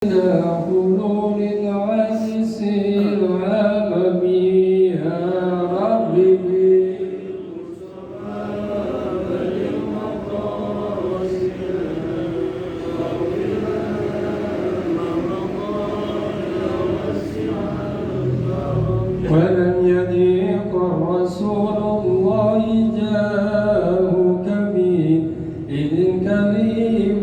إلى حلول العجز العام بها ربي ولن يضيق رسول الله جاءه كبير إذ الكريم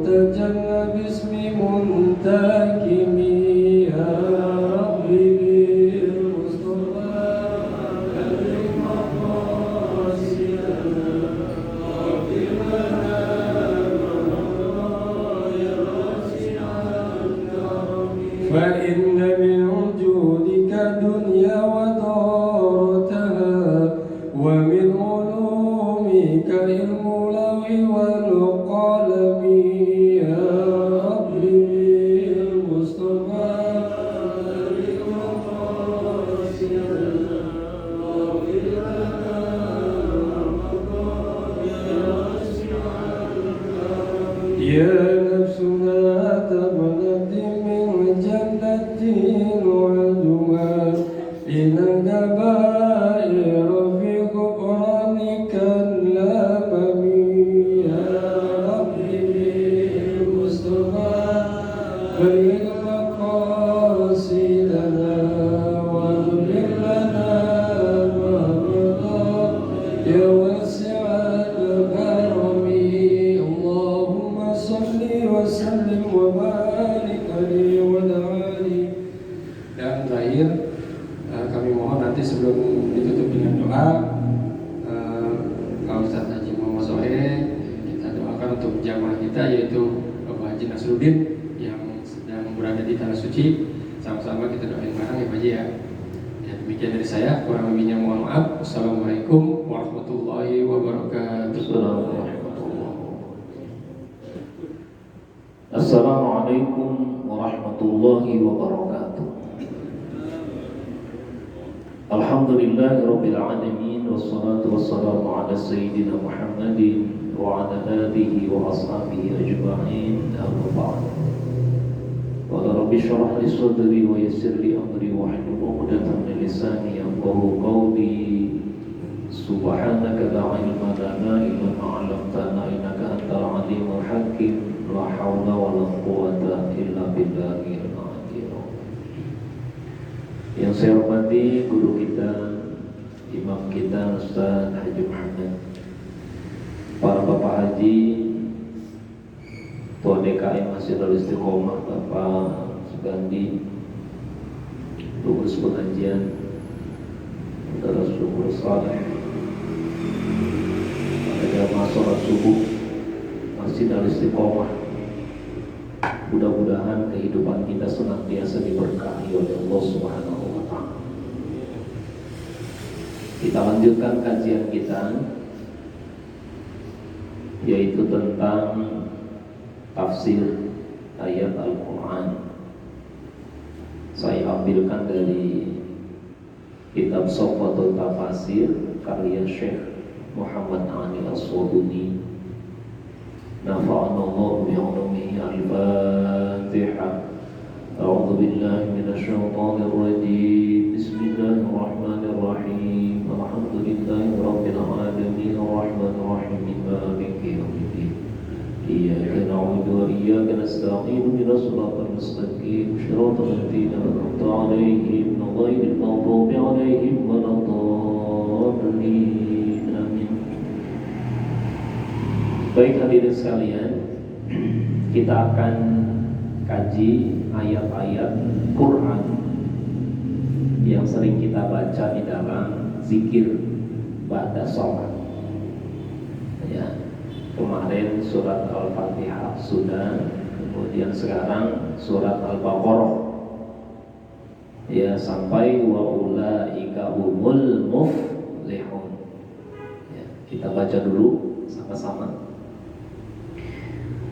تجلى باسم منتكم يا ربي بالمصطفى المقاصد ربي فإن من وجودك دنيا ودارتها ومن علومك علم اللوح والقلم يا ربي بالمصطفى المقاصد ربي يا نفس لا تبلغ من جنة وعدها إن الكبائر في غفرانك اللامم يا ربي بالمصطفى بلغ مقاصدنا واغفر لنا ما مضى يا واسع الكرم اللهم صل وسلم وبارك عليه وعلى آله. Dan terakhir kami mohon nanti sebelum ditutup dengan doa Pak Ustadz Haji Muhammad Sohe kita doakan untuk jamaah kita yaitu Bapak Haji Nasruddin yang sedang berada di Tanah Suci. Sama-sama kita doain bareng ya Pak Haji ya. Ya demikian dari saya, kurang lebihnya mohon maaf. Assalamualaikum warahmatullahi wabarakatuh. Assalamualaikum warahmatullahi wabarakatuh. Alhamdulillahirabbil alamin wassalatu wassalamu ala sayyidina Muhammadin wa ala alihi wa ashabihi ajma'in. Amma ba'd. Qala rabbi shrah li sadri wa yassir li amri wa hlul 'uqdatam min lisani yafqahu qawli. Subhanaka la ilma lana illa ma 'allamtana innaka antal 'alimul hakim. La haula wa la quwwata illa billahil azim. Yang saya hormati guru kita, imam kita Ustaz Haji Muhammad, para bapak haji, Tua DKM Masjidul Istiqomah, Bapak Sugandi, pengurus pengajian, saudara syukur saleh, pada jamaah sholat subuh Masjidul Istiqomah. Mudah-mudahan kehidupan kita senantiasa diberkahi oleh Allah Subhanahu wa Ta'ala. Kita lanjutkan kajian kita, yaitu tentang tafsir ayat Al-Quran. Saya ambilkan dari kitab Sofatul Tafasir karya Syekh Muhammad Ali As-Swaduni. نفعنا الله بعلومه. الفاتحة. أعوذ بالله من الشيطان الرجيم. بسم الله الرحمن الرحيم. الحمد لله رب العالمين الرحمن الرحيم مالك يوم الدين. إياك نعبد وإياك نستعين اهدنا الصراط المستقيم صراط الذين أنعمت عليهم غير المغضوب عليهم ولا الضالين. Baik hadirin sekalian, kita akan kaji ayat-ayat Quran yang sering kita baca di dalam zikir ba'da sholat. Ya, kemarin surat Al-Fatihah sudah, kemudian sekarang surat Al-Baqarah. Ya, sampai wa ulaika humul muflihun. Ya, kita baca dulu sama-sama.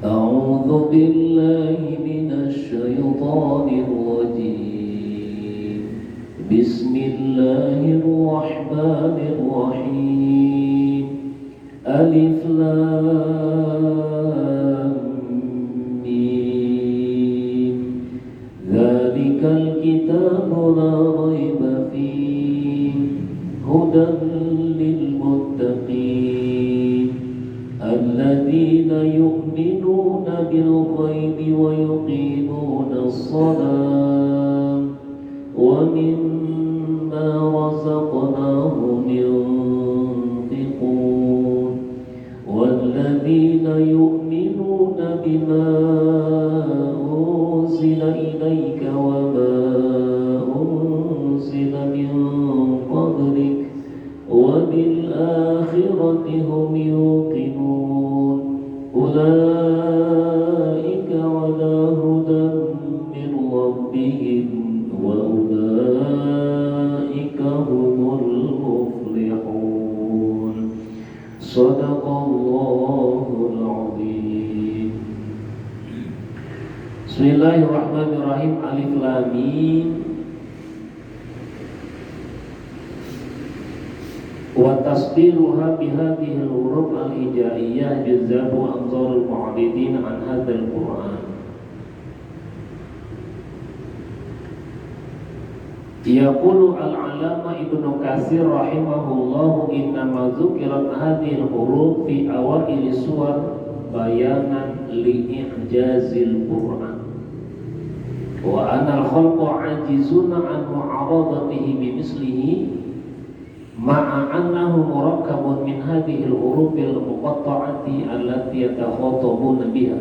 أعوذ بالله من الشيطان الرجيم. بسم الله الرحمن الرحيم. ألف لام ميم. الكتاب لا ريب فيه هدى للمتقين الذين يؤمنون بالغيب ويقيمون الصلاة ومما رزقناهم ينفقون والذين يؤمنون بما أنزل إليك وما أنزل من قبلك وبالآخرة هم يوقنون أولئك على هدى من ربهم وأولئك هم المفلحون صدق الله العظيم. Bismillahirrahmanirrahim. Alif Lam Mim. Wa tasdiruha bihadhihi al-huruf al-hijaiyah jazabu anzarul mu'abidin an hadzal Qur'an. Yaqulu al-alama Ibnu Katsir rahimahullahu innama dzukirat hadhihi al-huruf fi awail suwar bayanan li-i'jazil Qur'an wa anna al-khalqa ajizuna an mu'aradatihi bimislihi ma'a annahu murakkabun min hadhihi al-huruf al-muqatta'ati allati yatakhatabuna biha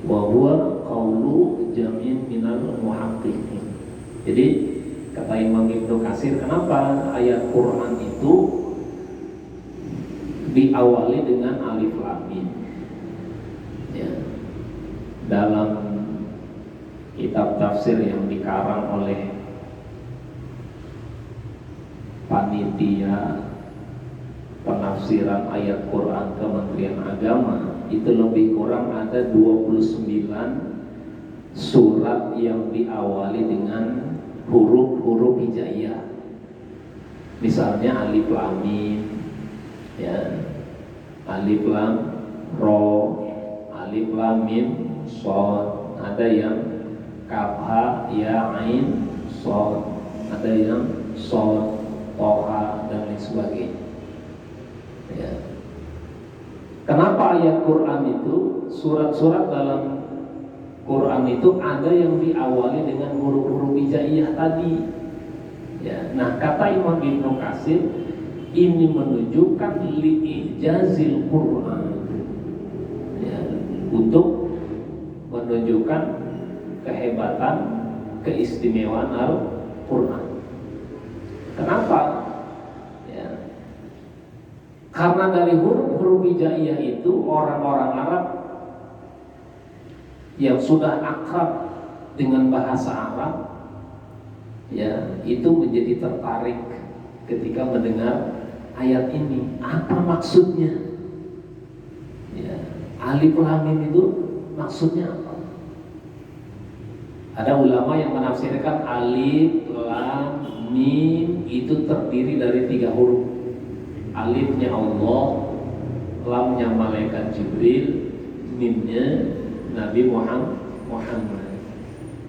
wa huwa qawlu jam'in minal muhaqqiqin. Jadi kata Imam Ibnu Katsir, kenapa ayat Quran itu diawali dengan alif lam mim? Ya. Dalam kitab tafsir yang dikarang oleh panitia penafsiran ayat Quran Kementerian Agama, itu lebih kurang ada 29 surat yang diawali dengan huruf-huruf hijaiyah. Misalnya alif lam mim, ya, alif lam ro, alif lam mim shad, ada yang kaf ha ya ain shad, ada yang shad toha dan lain sebagainya. Ya. Kenapa ayat Quran itu, surat-surat dalam Quran itu ada yang diawali dengan huruf-huruf hijaiyah tadi? Ya. Nah, kata Imam Ibnu Katsir, ini menunjukkan li'ijazil Quran, ya, untuk menunjukkan kehebatan, keistimewaan Al-Quran. Kenapa? Ya. Karena dari huruf-huruf hijaiyah itu orang-orang Arab yang sudah akrab dengan bahasa Arab, ya, itu menjadi tertarik ketika mendengar ayat ini. Apa maksudnya? Ya, alif lam mim itu maksudnya apa? Ada ulama yang menafsirkan alif lam mim itu terdiri dari 3 huruf. Alifnya Allah, lamnya malaikat Jibril, mimnya Nabi Muhammad.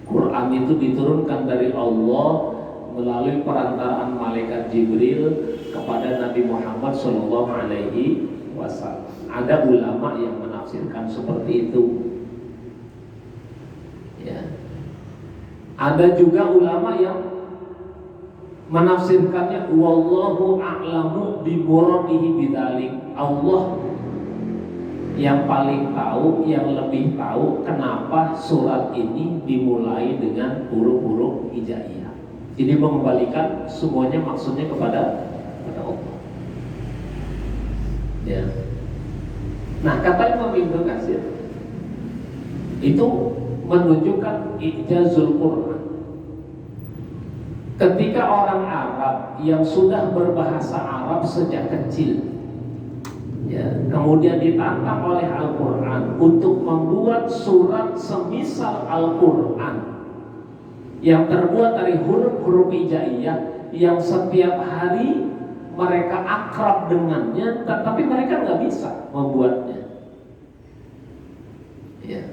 Quran itu diturunkan dari Allah melalui perantaraan malaikat Jibril kepada Nabi Muhammad sallallahu alaihi wasallam. Ada ulama yang menafsirkan seperti itu. Ya. Ada juga ulama yang menafsirkannya wallahu a'lamu bi muradihi bidzalik. Allah yang paling tahu, yang lebih tahu kenapa surat ini dimulai dengan huruf-huruf hijaiyah. Jadi mengembalikan semuanya maksudnya kepada Allah. Ya. Nah, kata Imam Ibnu Katsir itu menunjukkan ijazul Quran. Ketika orang Arab yang sudah berbahasa Arab sejak kecil, ya, kemudian ditantang oleh Al-Quran untuk membuat surat semisal Al-Quran yang terbuat dari huruf-huruf hijaiyah yang setiap hari mereka akrab dengannya, tetapi mereka nggak bisa membuatnya. Ya.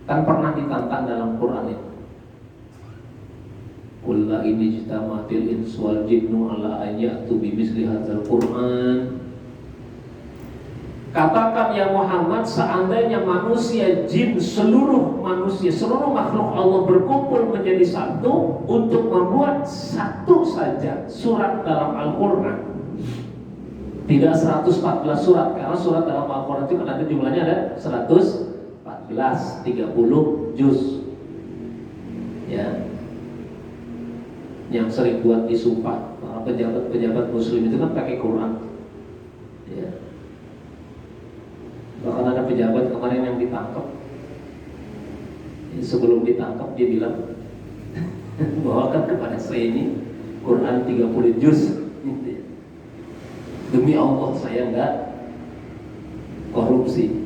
Kan pernah ditantang dalam Quran itu. Qul la in ijtamatil insu wal jinnu ala an ya'tu bimithli hadzal Qur'an. Katakan ya Muhammad, seandainya manusia, jin, seluruh manusia, seluruh makhluk Allah berkumpul menjadi satu untuk membuat satu saja surat dalam Al-Quran. Tidak 114 surat, karena surat dalam Al-Quran itu kan ada jumlahnya ada 114, 30 juz. Ya. Yang sering buat disumpah para pejabat-pejabat muslim itu kan pakai Quran. Ya. Bahkan ada pejabat kemarin yang ditangkap. Sebelum ditangkap dia bilang, bawakan kepada saya ini Quran 30 juz. Demi Allah saya enggak korupsi.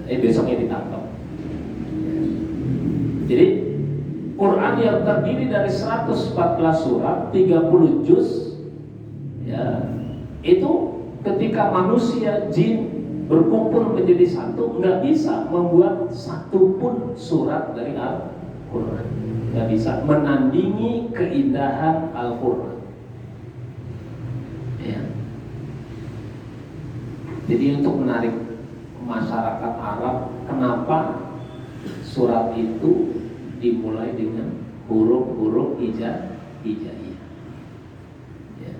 Besoknya ditangkap. Jadi Quran yang terdiri dari 114 surat, 30 juz, ya, itu ketika manusia, jin berkumpul menjadi satu, nggak bisa membuat satu pun surat dari Al-Quran, nggak bisa menandingi keindahan Al-Quran. Ya. Jadi untuk menarik masyarakat Arab, kenapa surat itu dimulai dengan huruf-huruf hijaiyah. Ya.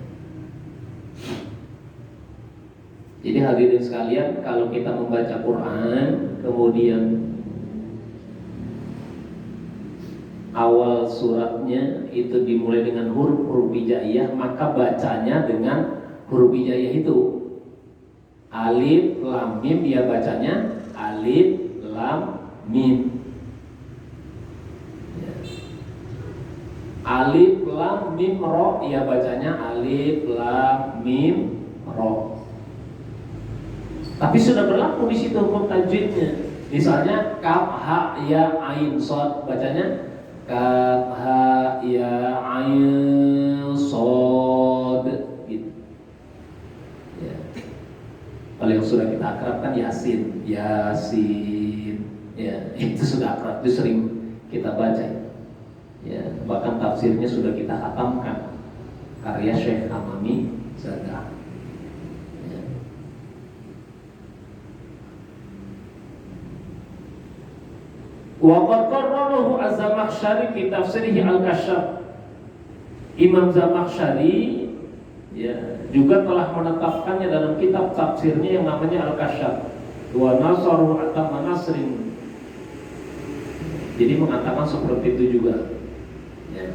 Jadi hadirin sekalian, kalau kita membaca Quran, kemudian awal suratnya itu dimulai dengan huruf-huruf hijaiyah, maka bacanya dengan huruf hijaiyah itu. Alif, lam, mim, dia bacanya alif, lam, mim. Alif, lam, mim, ro, ia bacanya alif, lam, mim, ro. Tapi sudah berlaku di situ hukum tajwidnya. Misalnya kaf, ha, ya, ain, shad, bacanya kaf, ha, ya, ain, shad, gitu. Ya. Kalau yang sudah kita akrabkan Yasin, Yasin, ya itu sudah akrab, itu sering kita baca. Ya, bahkan tafsirnya sudah kita khatamkan, karya Syekh Hamami Zadah. Ya. Wa qad qarrarahu Az-Zamakhsyari fi tafsirihi Al-Kasyaf. Imam Zamakhsyari ya juga telah menetapkannya dalam kitab tafsirnya yang namanya Al-Kasyaf. Wa nasaru atama nasrin. Jadi mengatakan seperti itu juga. Ya.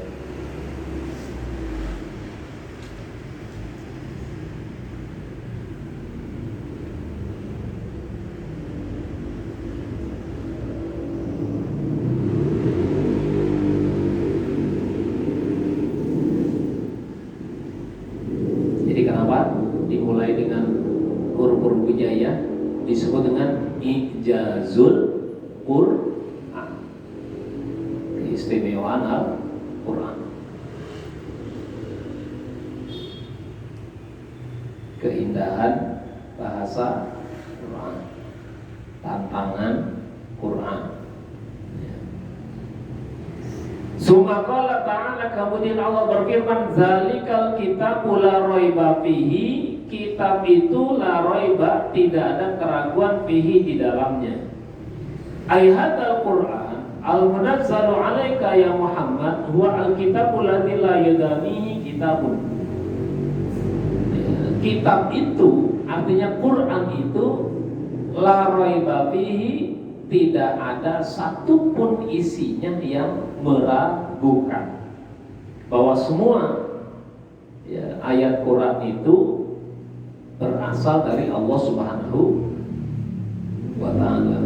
Jadi kenapa dimulai dengan huruf-huruf hijaiyah disebut dengan ijazul Quran, keistimewaan Al-Quran, keindahan bahasa Quran, tantangan Quran. Summa qala ta'ala, kemudian Allah berfirman, zalikal kitabu la raiba fihi, kitab itu la raiba, tidak ada keraguan, fihi, di dalamnya. Ayatul Quran al-munazzalu 'alaika ya Muhammad huwa al-kitabul ladzi la yudanihi kitabun. Kitab itu artinya Quran itu la raiba fihi, tidak ada satupun isinya yang meragukan, bahwa semua ya, ayat Quran itu berasal dari Allah Subhanahu wa Ta'ala.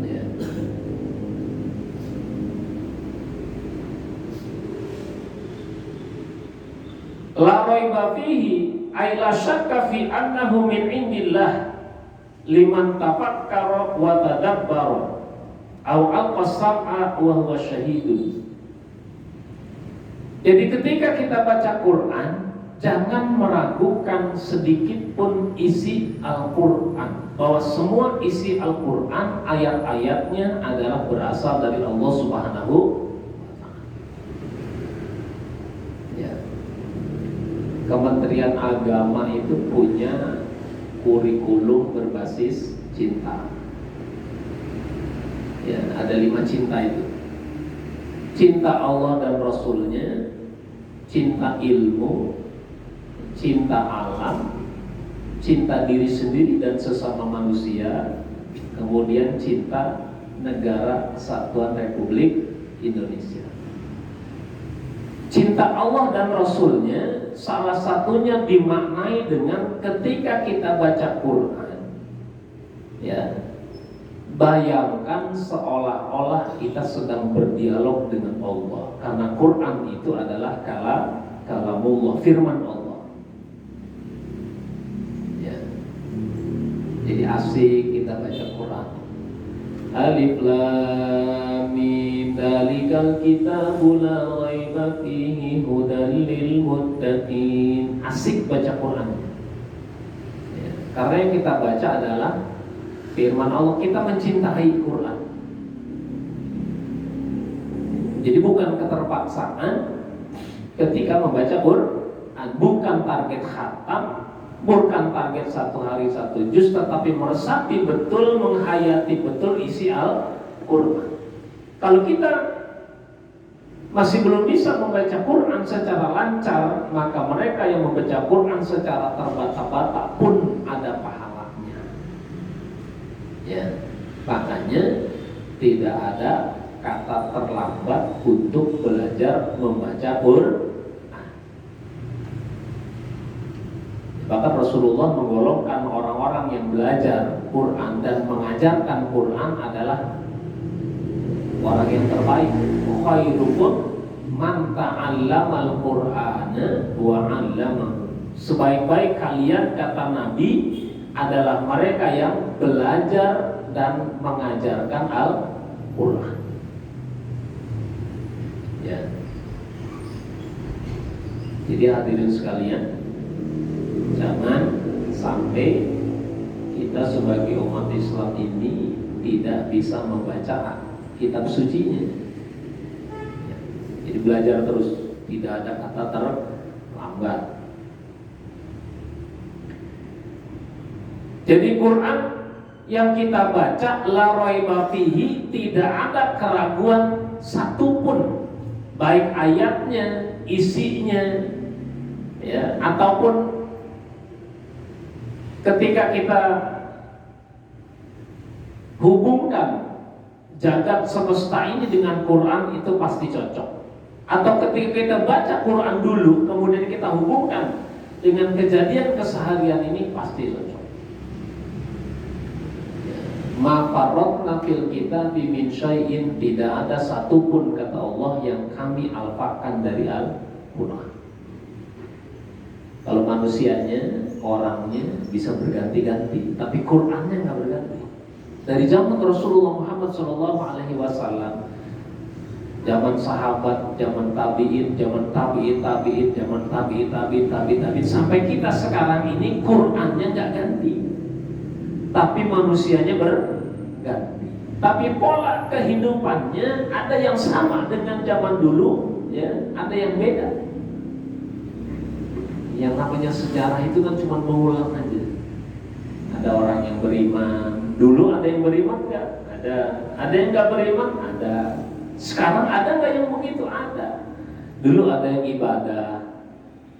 Ya. La raiba fihi ay la syakka fi annahu min indillah liman tafakkara wa tadabbara au al-qasama wa huwa syahidun. Jadi ketika kita baca Quran, jangan meragukan sedikit pun isi Al-Quran, bahwa semua isi Al-Quran ayat-ayatnya adalah berasal dari Allah Subhanahu wa Ta'ala. Ya. Kementerian Agama itu punya kurikulum berbasis cinta. Ya, ada 5 cinta itu. Cinta Allah dan Rasulnya, cinta ilmu, cinta alam, cinta diri sendiri dan sesama manusia, kemudian cinta negara Kesatuan Republik Indonesia. Cinta Allah dan Rasulnya salah satunya dimaknai dengan ketika kita baca Quran, ya, bayangkan seolah-olah kita sedang berdialog dengan Allah, karena Quran itu adalah kalamullah, firman Allah. Ya. Jadi asik kita baca Quran. Alif Lam Mim Dzalikal Kitabu La Raiba Fihi Hudan Lil Muttaqin. Asik baca Quran. Ya. Karena yang kita baca adalah firman Allah, kita mencintai Quran. Jadi bukan keterpaksaan ketika membaca Quran, bukan target khatam, bukan target 1 hari 1 juz, tetapi meresapi betul, menghayati betul isi Al-Quran. Kalau kita masih belum bisa membaca Quran secara lancar, maka mereka yang membaca Quran secara terbata-bata pun ada pahalanya. Ya, makanya tidak ada kata terlambat untuk belajar membaca Quran. Bahkan Rasulullah menggolongkan orang-orang yang belajar Quran dan mengajarkan Quran adalah orang yang terbaik. Khairukum man ta'allamal Qur'ana wa 'allamahu. Sebaik-baik kalian, kata Nabi, adalah mereka yang belajar dan mengajarkan Al-Quran. Ya. Jadi hadirin sekalian, jangan sampai kita sebagai umat Islam ini tidak bisa membaca kitab sucinya. Ya. Jadi belajar terus, tidak ada kata terlambat. Jadi Quran yang kita baca la raiba fihi, tidak ada keraguan satupun, baik ayatnya, isinya, ya, ataupun ketika kita hubungkan jagat semesta ini dengan Quran, itu pasti cocok. Atau ketika kita baca Quran dulu, kemudian kita hubungkan dengan kejadian keseharian ini, pasti cocok. Ma farratna fil kitabi min syai'in, tidak ada satupun, kata Allah, yang kami alfakan dari Al-Quran. Kalau manusianya, orangnya bisa berganti-ganti, tapi Qurannya nggak berganti. Dari zaman Rasulullah Muhammad SAW, zaman sahabat, zaman tabi'in, zaman tabi'in, zaman tabi'in, sampai kita sekarang ini, Qurannya nggak ganti, tapi manusianya berganti. Tapi pola kehidupannya ada yang sama dengan zaman dulu, ya, ada yang beda. Yang namanya sejarah itu kan cuma mengulang aja. Ada orang yang beriman, dulu ada yang beriman nggak? Ada yang nggak beriman? Ada. Sekarang ada nggak yang begitu? Ada. Dulu ada yang ibadah,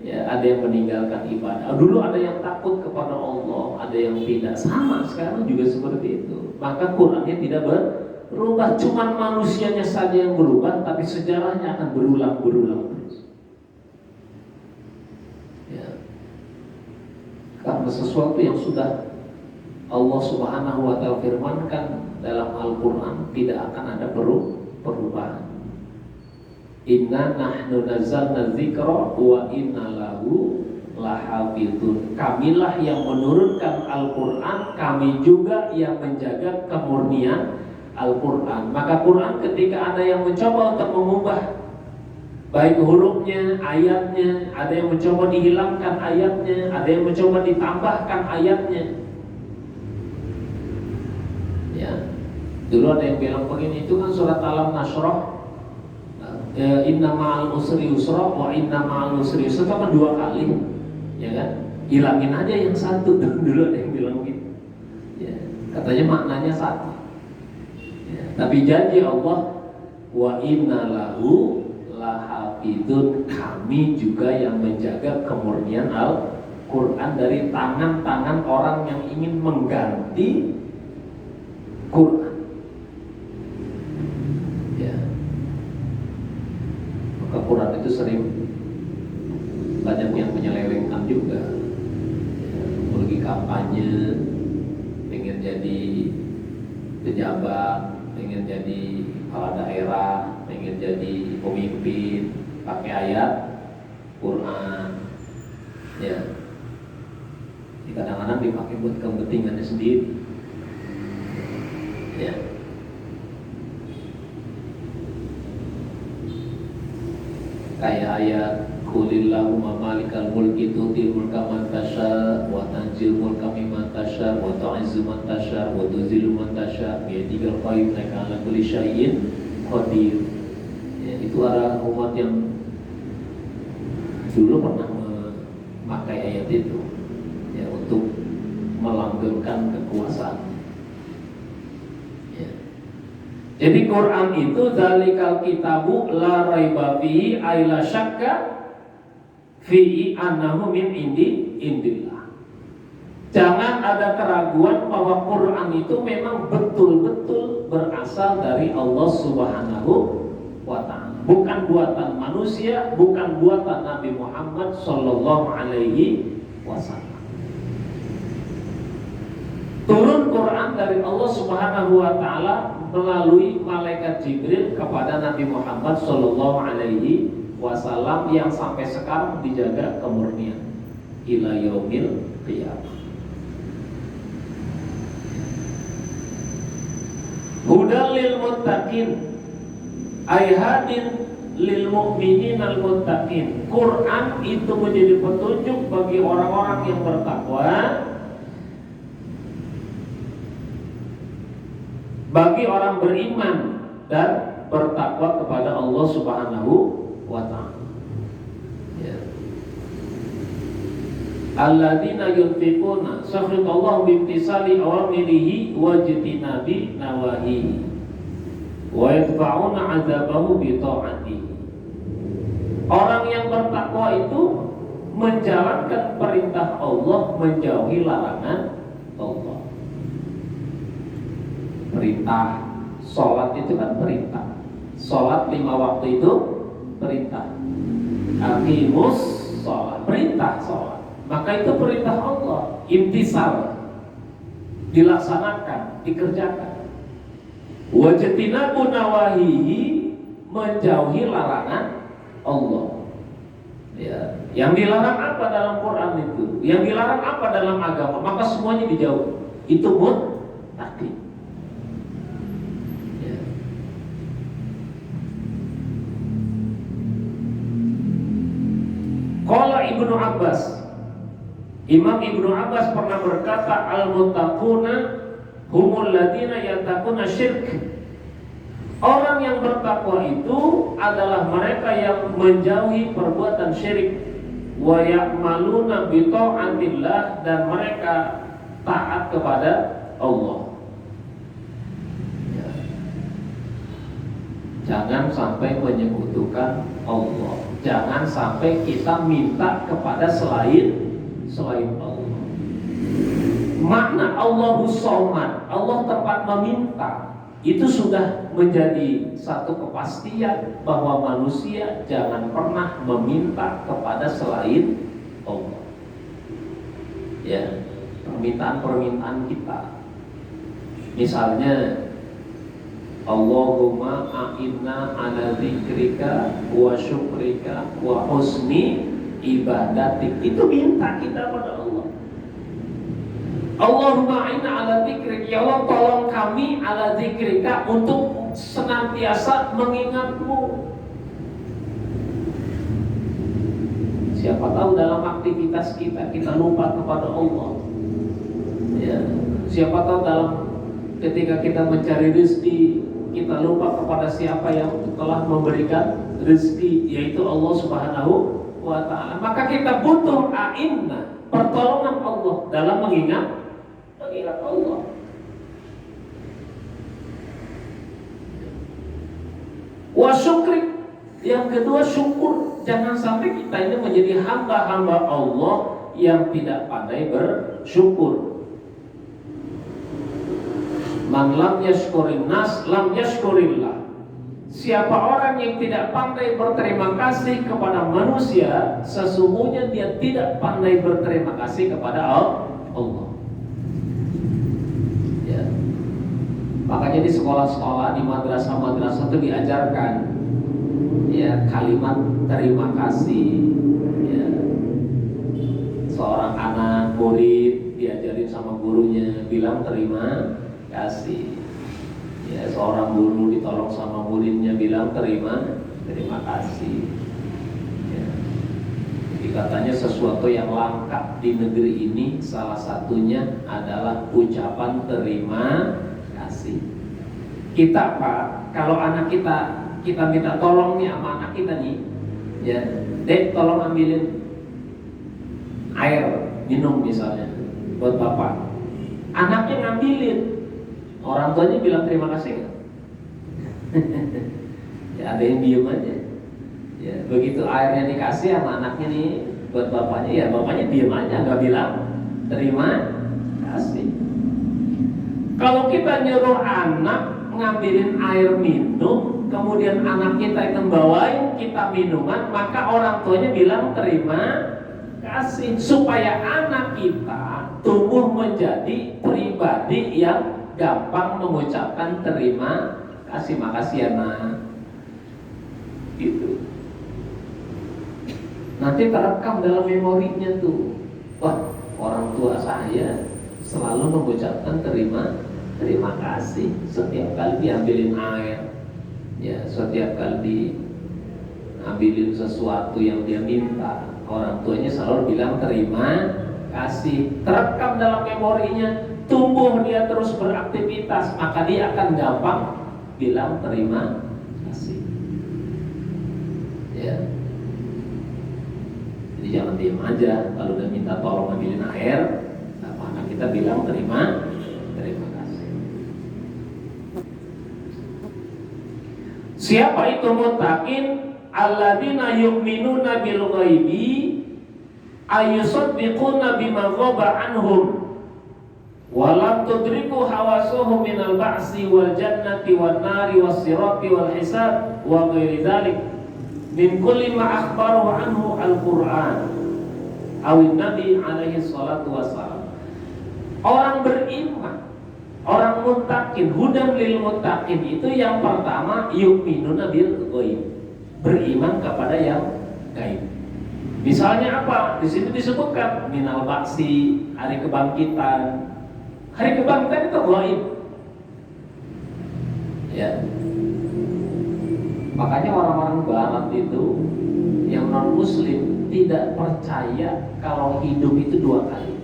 ya, ada yang meninggalkan ibadah. Dulu ada yang takut kepada Allah, ada yang tidak. Sama sekarang juga seperti itu. Maka Qurannya tidak berubah, cuma manusianya saja yang berubah, tapi sejarahnya akan berulang terus. Ya. Karena sesuatu yang sudah Allah Subhanahu wa Ta'ala firmankan dalam Al-Quran, tidak akan ada perubahan. Inna nahnu nazzalna dzikra wa inna lahu lahafizun. Kamilah yang menurunkan Al-Quran, kami juga yang menjaga kemurnian Al-Quran. Maka Quran ketika ada yang mencoba untuk mengubah baik hurufnya, ayatnya, ada yang mencoba dihilangkan ayatnya, ada yang mencoba ditambahkan ayatnya. Ya, dulu ada yang bilang begini, itu kan surat Alam Nashrah, inna ma'al usri yusra wa inna ma'al usri yusra, kan 2 kali, ya kan? Hilangin aja yang satu. Dulu ada yang bilang gitu. Ya, katanya maknanya satu. Ya, tapi janji Allah, wa inna lahu lahafidun, kami juga yang menjaga kemurnian Al-Quran dari tangan-tangan orang yang ingin mengganti Quran. Ya, maka Quran itu sering banyak yang menyelewengkan juga. Ya, lagi kampanye, pengen jadi pejabat, pengen jadi kepala daerah, pengen jadi pemimpin, pakai ayat Quran. Ya, kadang-kadang dipakai buat kepentingannya sendiri. Ya, kayak ayat Qulillahumma malikal mulki tu'til mulka man tasha wa tanzil mulka mimman tasha wa tu'izzu man tasha wa tuzillu man tasha biyadikal khair innaka ala kulli syai'in qadir. Ya, itu ada umat yang dulu pernah memakai ayat itu, ya, untuk melanggengkan kekuasaan. Ya. Jadi Quran itu zalikal kitabu la raiba fihi ay la syakka fihi annahu min indillah. Jangan ada keraguan bahwa Quran itu memang betul-betul berasal dari Allah Subhanahu wa ta'ala. Bukan buatan manusia, bukan buatan Nabi Muhammad sallallahu alaihi wasallam. Turun Quran dari Allah Subhanahu wa ta'ala melalui malaikat Jibril kepada Nabi Muhammad sallallahu alaihi wasallam yang sampai sekarang dijaga kemurnian ila yaumil qiyamah. Hudal lil muttaqin ay hadin lil mu'minin al muttaqin. Quran itu menjadi petunjuk bagi orang-orang yang bertakwa, bagi orang beriman dan bertakwa kepada Allah Subhanahu wa ta'ala. Ya. Alladzina yunfiquna sakhitallahu bimtisali awamirihi wa jitinabi nawahihi wa yadfa'una 'adzabahu bi ta'atihi. Orang yang bertakwa itu menjalankan perintah Allah, menjauhi larangan Allah. Perintah sholat itu kan perintah. Sholat 5 waktu itu perintah. Aqimus sholat, perintah sholat. Maka itu perintah Allah, imtisal, dilaksanakan, dikerjakan. Wajtinabu nawahihi, menjauhi larangan Allah. Ya, yang dilarang apa dalam Quran itu? Yang dilarang apa dalam agama? Maka semuanya dijauhi. Itu muttaqin. Ya. Qala Ibnu Abbas, Imam Ibnu Abbas pernah berkata, al-muttaquna humul ladina yattaquna syirk. Orang yang bertakwa itu adalah mereka yang menjauhi perbuatan syirik, wa ya'maluna bi ta'atillah, dan mereka taat kepada Allah. Ya. Jangan sampai menyekutukan Allah. Jangan sampai kita minta kepada selain Allah. Makna Allahus Somad, Allah tempat meminta, itu sudah menjadi satu kepastian bahwa manusia jangan pernah meminta kepada selain Allah. Ya, permintaan-permintaan kita. Misalnya, Allahumma a'inna ala dzikrika wa syukrika wa husni ibadatik. Itu minta kita pada Allah. Allahumma a'inna ala dzikrika, ya Allah tolong kami ala dzikrika, untuk senantiasa mengingatmu. Siapa tahu dalam aktivitas kita lupa kepada Allah. Ya, siapa tahu dalam ketika kita mencari rezeki kita lupa kepada siapa yang telah memberikan rezeki, yaitu Allah Subhanahu wa ta'ala. Maka kita butuh a'innah, pertolongan Allah dalam mengingat Allah. Wa syukri, yang kedua syukur. Jangan sampai kita ini menjadi hamba-hamba Allah yang tidak pandai bersyukur. Man lam yashkurin nas lam yashkurillah. Siapa orang yang tidak pandai berterima kasih kepada manusia, sesungguhnya dia tidak pandai berterima kasih kepada Allah. Ya. Makanya di sekolah-sekolah, di madrasah-madrasah itu diajarkan ya kalimat terima kasih. Ya. Seorang anak murid diajarin sama gurunya bilang terima kasih. Ya, seorang guru ditolong sama muridnya bilang terima kasih. Ya. Jadi katanya sesuatu yang langka di negeri ini salah satunya adalah ucapan terima kasih. Kita Pak, kalau anak kita minta tolong nih sama anak kita nih, ya, Dek tolong ambilin air minum misalnya buat bapak. Anaknya ngambilin. Orang tuanya bilang terima kasih kan? Ya ada yang diem aja. Ya begitu airnya dikasih sama anaknya nih buat bapaknya, ya bapaknya diem aja, nggak bilang terima kasih. Kalau kita nyuruh anak ngambilin air minum, kemudian anak kita yang bawain kita minuman, maka orang tuanya bilang terima kasih, supaya anak kita tumbuh menjadi pribadi yang gampang mengucapkan terima kasih, makasih ya nak, gitu. Nanti terekam dalam memorinya tuh, wah orang tua saya selalu mengucapkan terima kasih setiap kali diambilin air, ya setiap kali diambilin sesuatu yang dia minta, orang tuanya selalu bilang terima kasih. Terekam dalam memorinya, tumbuh dia terus beraktivitas, maka dia akan gampang bilang terima kasih. Ya. Jadi jangan diam aja kalau udah minta tolong ambilin air, maka kita bilang terima kasih. Siapa itu muttaqin? Alladzina yu'minuna bil ghaibi ayyusaddiquna bima ghaba anhum walam tudriku hawasuhum minal ba'si wal jannati wan nari was sirati wal hisab wa ghairi dzalik min kulli ma akhbarahu anhu al-Qur'an awin nabi alaihi salatu wassalam. Orang beriman, orang muttaqin, hudan lil muttaqin, itu yang pertama yu'minuna bil ghaib, beriman kepada yang gaib. Misalnya apa? Di situ disebutkan minal ba'si, hari kebangkitan. Hari kebangkitan itu gaib. Ya. Makanya orang-orang barat itu yang non muslim tidak percaya kalau hidup itu dua kali.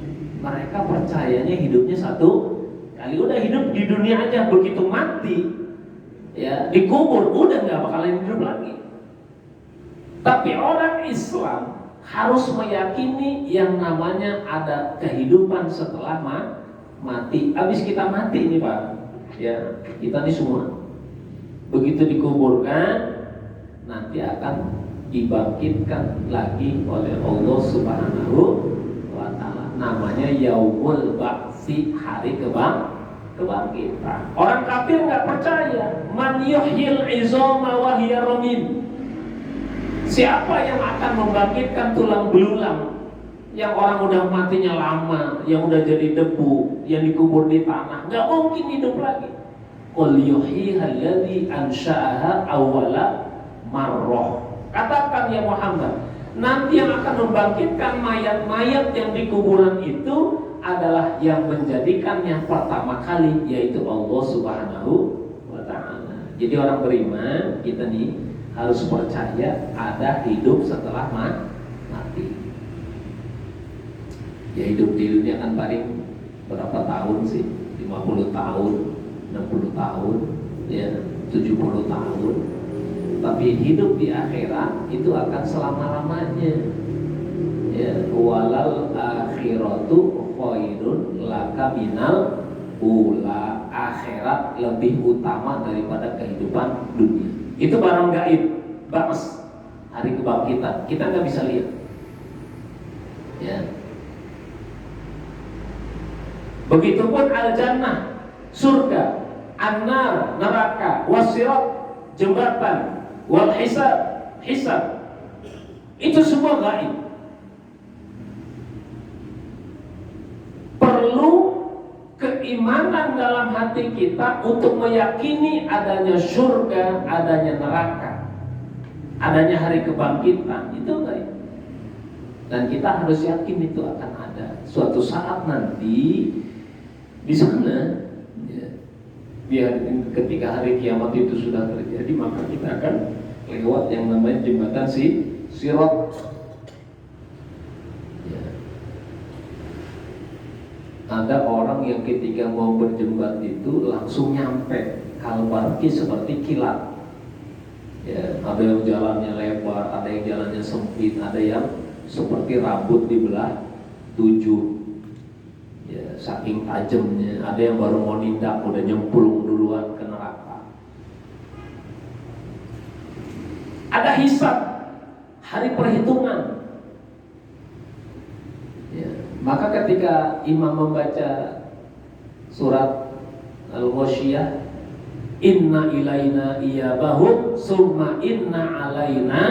Mereka percayanya hidupnya satu kali. Udah hidup di dunia aja, begitu mati ya dikubur, udah nggak bakalan hidup lagi. Tapi orang Islam harus meyakini yang namanya ada kehidupan setelah mati. Habis kita mati nih Pak, ya kita nih semua begitu dikuburkan nanti akan dibangkitkan lagi oleh Allah Subhanahu wa ta'ala. Namanya yaumul ba'si, hari kebangkitan. Orang kafir nggak percaya. Man yuhyil izama wa hiya ramim. Siapa yang akan membangkitkan tulang belulang yang orang udah matinya lama, yang udah jadi debu, yang dikubur di tanah, nggak mungkin hidup lagi. Qul yuhyihal ladzi ansha'aha awwala marrah. Katakan ya Muhammad, nanti yang akan membangkitkan mayat-mayat yang di kuburan itu adalah yang menjadikannya pertama kali, yaitu Allah Subhanahu wa ta'ala. Jadi orang beriman kita nih harus percaya ada hidup setelah mati. Ya hidup di dunia kan paling berapa tahun sih? 50 tahun, 60 tahun, ya 70 tahun. Tapi hidup di akhirat itu akan selama-lamanya. Ya, walal akhiratu khairun laka minal ula. Akhirat lebih utama daripada kehidupan dunia. Itu barang gaib, bakas, hari kebangkitan. Kita nggak bisa lihat. Ya. Begitupun al-jannah, surga, an-nar, neraka, wasirat, jembatan, wal hisab, hisab. Itu semua gaib. Perlu keimanan dalam hati kita untuk meyakini adanya surga, adanya neraka, adanya hari kebangkitan. Itu gaib. Dan kita harus yakin itu akan ada suatu saat nanti di sana. Ya, biar ketika hari kiamat itu sudah terjadi, maka kita akan lewat yang namanya jembatan Sirat. Ya. Ada orang yang ketika mau berjembat itu langsung nyampe, kalbarki seperti kilat. Ya, ada yang jalannya lebar, ada yang jalannya sempit, ada yang seperti rambut dibelah 7. Ya, saking tajamnya. Ada yang baru mau nindak udah nyemplung duluan ke neraka. Ada hisab, hari perhitungan. Ya, maka ketika imam membaca surat Al-Ghasyiyah, inna ilaina iyabahum summa inna alaina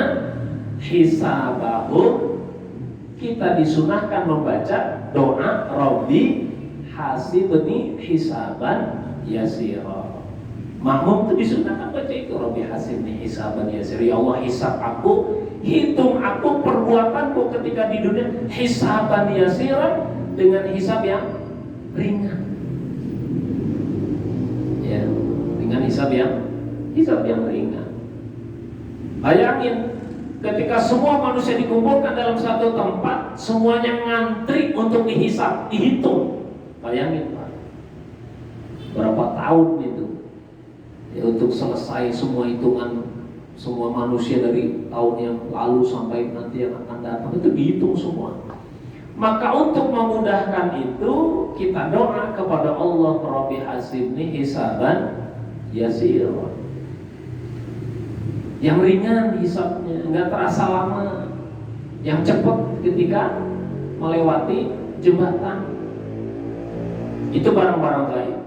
hisabahum, kita disunahkan membaca doa Rabbi hasibni hisaban yasira. Makmum itu disunahkan baca itu, Rabbi hasibni hisaban yasira. Ya Allah, hisab aku, hitung aku perbuatanku ketika di dunia, hisaban yasira, dengan hisab yang ringan. Ya, dengan hisab yang ringan. Bayangin ketika semua manusia dikumpulkan dalam satu tempat, semuanya ngantri untuk dihisab, dihitung. Bayangin Pak, berapa tahun itu ya untuk selesai semua hitungan semua manusia dari tahun yang lalu sampai nanti yang akan datang, itu dihitung semua. Maka untuk memudahkan itu, kita doa kepada Allah, Rabbi hasibni hisaban yasir, yang ringan hisabnya, nggak terasa lama, yang cepat ketika melewati jembatan. Itu barang-barang gaib.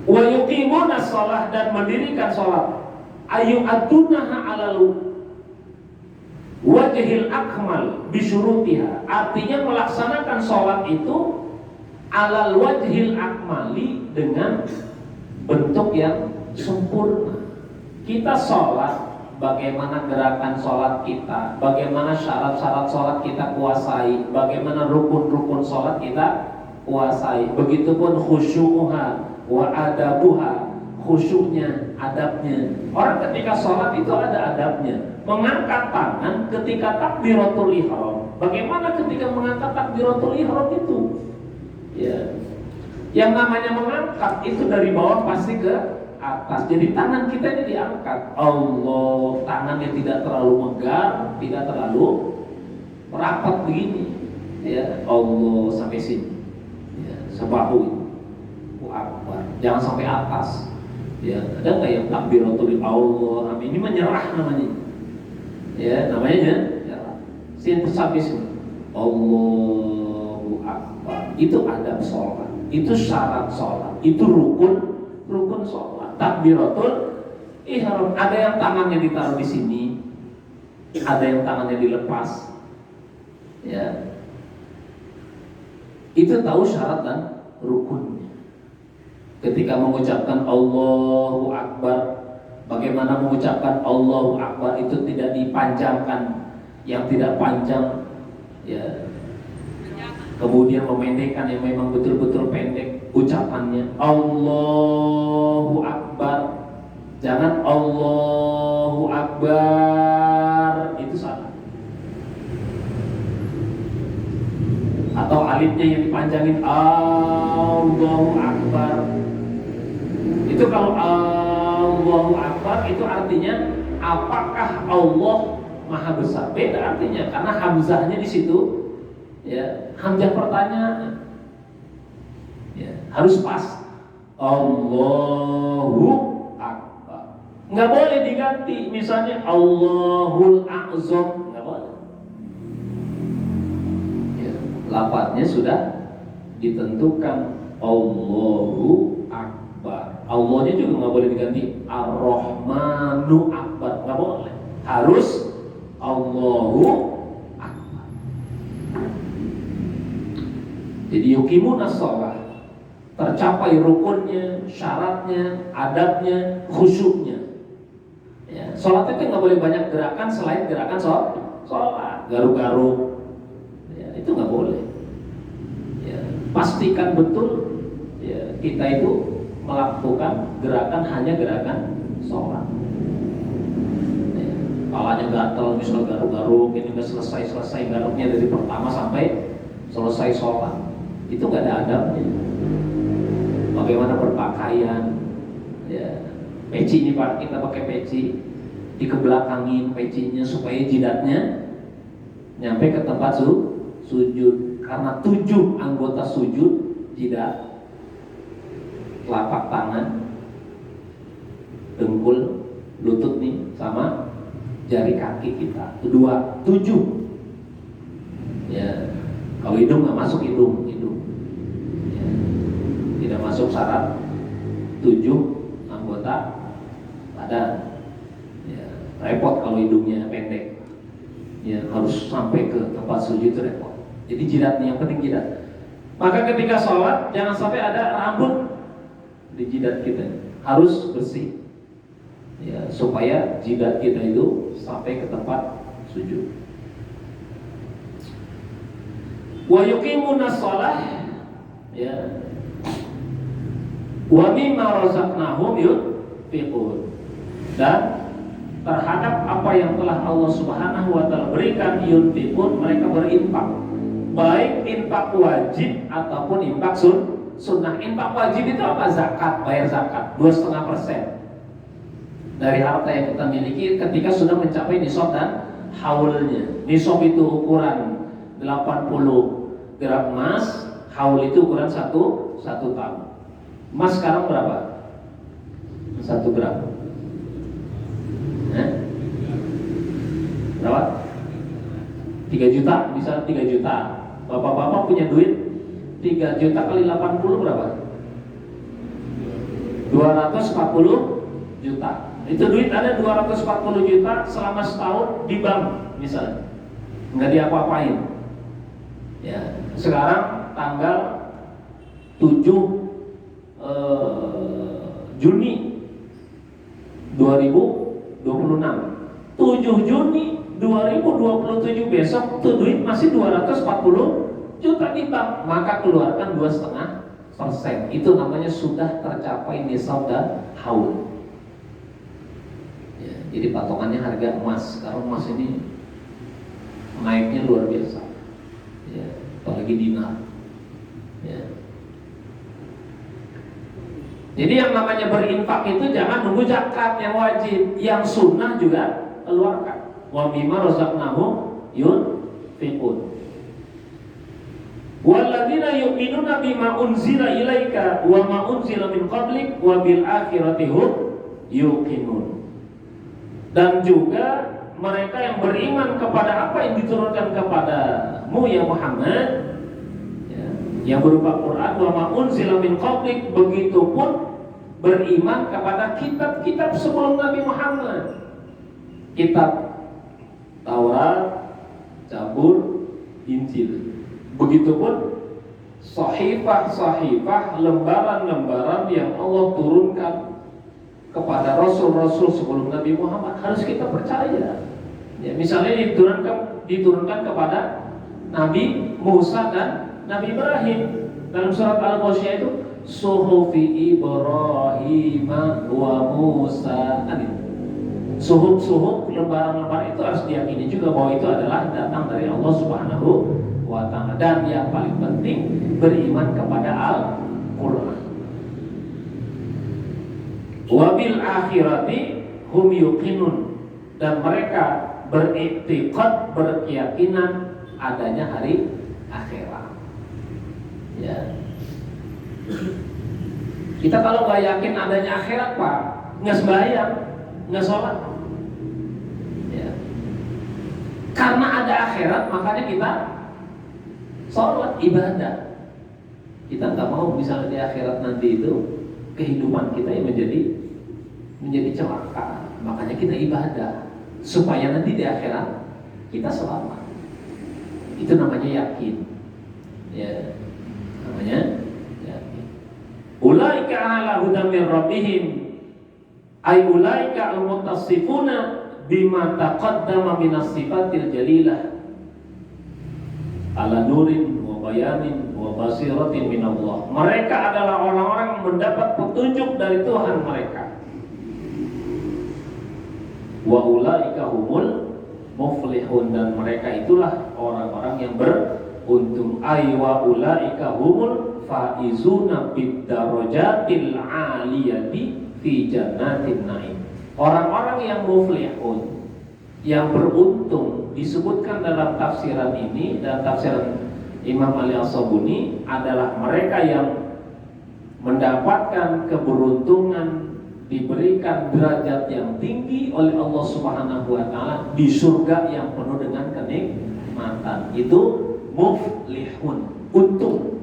Wa yuqimuna shalah, dan mendirikan salat. Ayu adunaha alalu wajhil akmal bisyurutiha. Artinya melaksanakan salat itu alal wajhil akmali, dengan bentuk yang sempurna. Kita sholat, bagaimana gerakan sholat kita, bagaimana syarat-syarat sholat kita kuasai, bagaimana rukun-rukun sholat kita kuasai. Begitupun khusyu'uha wa adabuha, khusyuknya, adabnya. Orang ketika sholat itu ada adabnya. Mengangkat tangan ketika takbiratul ihram. Bagaimana ketika mengangkat takbiratul ihram itu? Ya, yang namanya mengangkat itu dari bawah pasti ke atas. Jadi tangan kita ini diangkat. Allah, tangannya tidak terlalu megar, tidak terlalu rapat begini. Ya, Allah sampai sini. Ya, sebahu. Akbar. Jangan sampai atas. Ya, ada nggak yang takbiratul Allah? Amin. Ini menyerah namanya. Ya, namanya menyerah. Sin sampai sini. Allahu Akbar. Itu adab sholat. Itu syarat sholat. Itu rukun sholat. Takbiratul ihram. Ada yang tangannya ditaruh di sini, ada yang tangannya dilepas. Ya, itu tahu syarat dan rukunnya. Ketika mengucapkan Allahu Akbar, bagaimana mengucapkan Allahu Akbar itu tidak dipanjangkan, yang tidak panjang, ya. Kemudian memendekkan yang memang betul-betul pendek ucapannya. Allahu Akbar. Jangan Allahu Akbar. Itu alifnya yang dipanjangin Allahu Akbar. Itu kalau Allahu Akbar itu artinya apakah Allah Maha Besar? Beda artinya karena hamzahnya di situ ya, hamzah pertanyaan. Ya, harus pas. Allahu Akbar. Nggak boleh diganti misalnya Allahul A'zam, nggak boleh. Ya, lafadznya sudah ditentukan Allahu Akbar. Allahnya juga nggak boleh diganti Ar-Rahmanu Akbar, nggak boleh. Harus Allahu Akbar. Jadi yuqimuna shalah, tercapai rukunnya, syaratnya, adabnya, khusyuknya. Ya, sholat itu nggak boleh banyak gerakan selain gerakan sholat, garuk-garuk. Ya, itu nggak boleh. Ya, pastikan betul ya, kita itu melakukan gerakan hanya gerakan sholat. Ya, kepalanya gatel, misal garuk-garuk, ini nggak selesai garuknya dari pertama sampai selesai sholat. Itu nggak ada adabnya. Bagaimana berpakaian, ya, peci ini Pak, kita pakai peci, dikebelakangin pecinya supaya jidatnya nyampe ke tempat sujud. Karena 7 anggota sujud, jidat, telapak tangan, dengkul, lutut nih, sama jari kaki kita. Kedua, 7. Ya, kalau hidung nggak masuk hidung. Ya, tidak masuk syarat 7 anggota badan. Ya, repot kalau hidungnya pendek. Ya, harus sampai ke tempat sujud itu repot. Jadi jidatnya yang penting jidat. Maka ketika sholat jangan sampai ada rambut di jidat kita, harus bersih. Ya, supaya jidat kita itu sampai ke tempat sujud. Wa yuqimuna shalah, ya, wa mimma razaqnahum yunfiqun, dan terhadap apa yang telah Allah Subhanahu wa taala berikan yunfiqun, mereka berinfak, baik infak wajib ataupun infak sunnah. Infak wajib itu apa? Zakat, bayar zakat 2,5% dari harta yang kita miliki ketika sudah mencapai nisab dan haulnya. Nisab itu ukuran 80 gram emas, haul itu ukuran 1 tahun. Emas sekarang berapa? 1 gram. Berapa? 3 juta, bisa 3 juta. Bapak-bapak punya duit 3 juta kali 80 berapa? 240 juta. Itu duit ada 240 juta selama setahun di bank misalnya, nggak diapa-apain. Ya, sekarang tanggal 7 Juni 2026, 7 Juni 2027 besok tuh duit masih 240 juta di bank, maka keluarkan 2,5%. Itu namanya sudah tercapai nisab dan haul. Ya, jadi patokannya harga emas. Sekarang emas ini naiknya luar biasa. Ya, apalagi dinar. Ya. Jadi yang namanya berinfak itu jangan nunggu zakat yang wajib, yang sunnah juga keluarkan. Wa mimma razaqnahum yunfiqun. Walladzina yu'minuna bima unzila ilaika wa ma unzila min qablik wa bil akhirati hum yuqinun. Dan juga mereka yang beriman kepada apa yang diturunkan kepadamu ya Muhammad, ya, yang berupa Quran, wa ma unzila min qablik, begitupun beriman kepada kitab-kitab sebelum Nabi Muhammad, kitab Taurat, Zabur, Injil. Begitupun sahifah-sahifah, lembaran-lembaran yang Allah turunkan kepada rasul-rasul sebelum Nabi Muhammad, harus kita percaya. Ya, misalnya diturunkan kepada Nabi Musa dan Nabi Ibrahim. Dalam surat Al-Ghasyiyah itu suhufi Ibrahim wa Musa. Suhuf-suhuf, lembaran-lembaran itu harus diyakini juga bahwa itu adalah datang dari Allah Subhanahu wa ta'ala. Dan yang paling penting beriman kepada Al-Qur'an. Wa bil akhirati hum yuqinun, dan mereka beriktikad, berkeyakinan adanya hari akhirat. Ya. Kita kalau nggak yakin adanya akhirat, Pak, nggak sembahyang, nggak sholat. Ya. Karena ada akhirat, makanya kita sholat, ibadah. Kita nggak mau misalnya di akhirat nanti itu kehidupan kita yang menjadi celaka. Makanya kita ibadah supaya nanti di akhirat kita selamat. Itu namanya yakin. Ya, namanya yakin. Ulaika ala hudam min rabbihim, ay ulaika al-muttasifuna bima taqaddama minas sifatil jalilah ala nurin wa bayanin wa basiratin min Allah. Mereka adalah orang-orang yang mendapat petunjuk dari Tuhan mereka. Wa ulaika humul muflihun, dan mereka itulah orang-orang yang beruntung. Ay wa ulaika humul faizuna bid darajatil aliyati fi jannatin naim. Orang-orang yang muflihun, yang beruntung, disebutkan dalam tafsiran ini dan tafsiran Imam Ali As-Sabuni adalah mereka yang mendapatkan keberuntungan, diberikan derajat yang tinggi oleh Allah Subhanahu wa taala di surga yang penuh dengan kenikmatan. Itu muflihun, untung.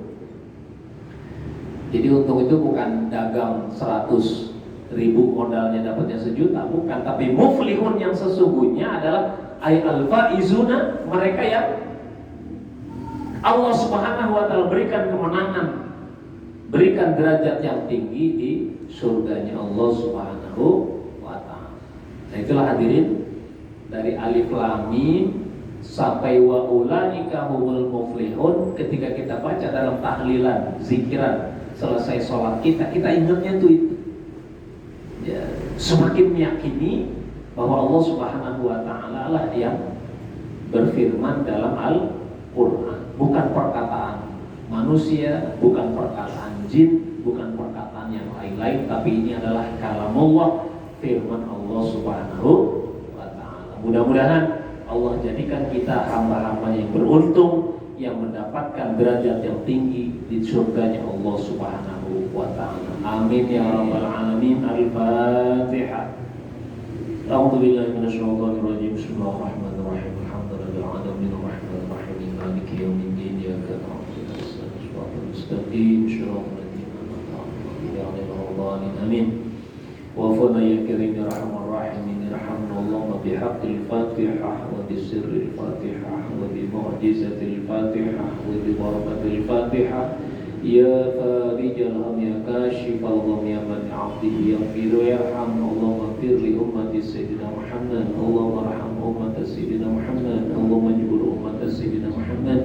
Jadi untung itu bukan dagang 100.000 modalnya dapatnya 1 juta, bukan, tapi muflihun yang sesungguhnya adalah ay al-faizuna, mereka yang Allah Subhanahu wa taala berikan kemenangan, berikan derajat yang tinggi di surganya Allah Subhanahu wa ta'ala. Nah, itulah hadirin, dari alif lam mim sampai wa ulaika humul muflihun. Ketika kita baca dalam tahlilan, zikiran, selesai sholat kita ingatnya tuh itu. Ya, semakin meyakini bahwa Allah Subhanahu wa ta'ala lah yang berfirman dalam Al-Qur'an, bukan perkataan manusia, bukan perkataan jin, bukan perkataan yang lain-lain, tapi ini adalah kalamullah, firman Allah Subhanahu wa ta'ala. Mudah-mudahan Allah jadikan kita hamba-hamba yang beruntung, yang mendapatkan derajat yang tinggi di surganya Allah Subhanahu wa ta'ala. Amin ya rabbal alamin. Al-Fatihah. A'udzu billahi minasyaitonir rajim. Bismillahirrahmanirrahim. Alhamdulillahil alamin arrahmanir rahim maliki yaumiddin. Iyyaka na'budu wa iyyaka nasta'in. Mustaqim shiratal ladzina an'amta 'alaihim. Amin. Wa fana ya karim ya rahman rahim. Irhamna Allah bihaqqil Fatihah wa bisirril Fatihah wa bi mu'jizatil Fatihah wa bi barakatil Fatihah. Ya farijal ham ya kashifal gham ya man 'abdihi yaghfiru yarham. Allahumma ighfir li ummati sayyidina Muhammad. Allahumma arham ummati sayyidina Muhammad. Allahumma jbur ummati sayyidina Muhammad.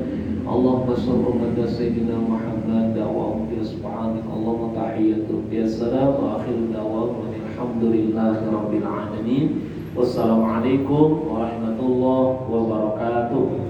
Allahumma sur ummati sayyidina Muhammad. Da'wahum bi subhanika Allahumma tahiyyatuhum bi assalam wa akhiru da'wahum alhamdulillahi rabbil alamin. Wassalamualaikum warahmatullahi wabarakatuh.